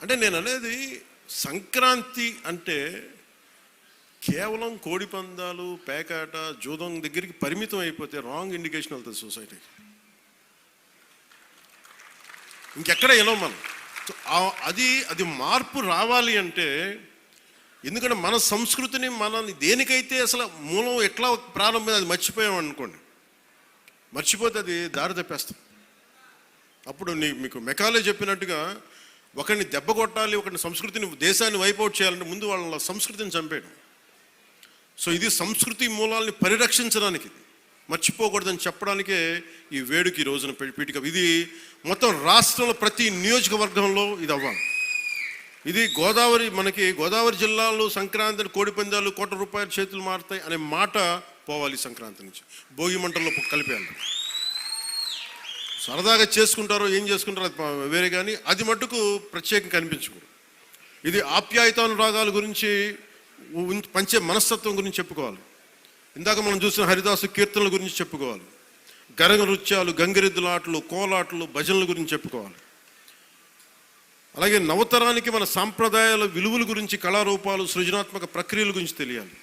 అంటే నేను అనేది సంక్రాంతి అంటే కేవలం కోడి పందాలు, పేకాట, జూదం దగ్గరికి పరిమితం అయిపోతే రాంగ్ ఇండికేషన్ వెళ్తుంది సొసైటీకి. ఇంకెక్కడ వెళ్ళాం మనం. అది మార్పు రావాలి అంటే, ఎందుకంటే మన సంస్కృతిని మనల్ని దేనికైతే అసలు మూలం ఎట్లా ప్రారంభం అది మర్చిపోయాం అనుకోండి, మర్చిపోతే అది దారి తప్పేస్తాం. అప్పుడు మీకు మెకాలే చెప్పినట్టుగా ఒకరిని దెబ్బ కొట్టాలి, ఒకరిని సంస్కృతిని, దేశాన్ని వైపౌట్ చేయాలంటే ముందు వాళ్ళ సంస్కృతిని చంపేయడం. సో ఇది సంస్కృతి మూలాల్ని పరిరక్షించడానికి, మర్చిపోకూడదని చెప్పడానికే ఈ వేడుక ఈ రోజున పీఠిక. ఇది మొత్తం రాష్ట్రంలో ప్రతి నియోజకవర్గంలో ఇది అవ్వాలి. ఇది మనకి గోదావరి జిల్లాలో సంక్రాంతి కోడి పందాలు ₹1,00,00,000 చేతులు మారుతాయి అనే మాట పోవాలి. సంక్రాంతి నుంచి భోగి మంటల్లో కలిపేయాలి. సరదాగా చేసుకుంటారో ఏం చేసుకుంటారో అది వేరే, కానీ అది మట్టుకు ప్రత్యేకంగా కనిపించకూడదు. ఇది ఆప్యాయతానురాగాల గురించి, పంచే మనస్తత్వం గురించి చెప్పుకోవాలి. ఇందాక మనం చూసిన హరిదాసు కీర్తనల గురించి చెప్పుకోవాలి. గరగ నృత్యాలు, గంగిరెద్దుల ఆటలు, కోలాటలు, భజనల గురించి చెప్పుకోవాలి. అలాగే నవతరానికి మన సాంప్రదాయాల విలువల గురించి, కళారూపాలు, సృజనాత్మక ప్రక్రియల గురించి తెలియాలి.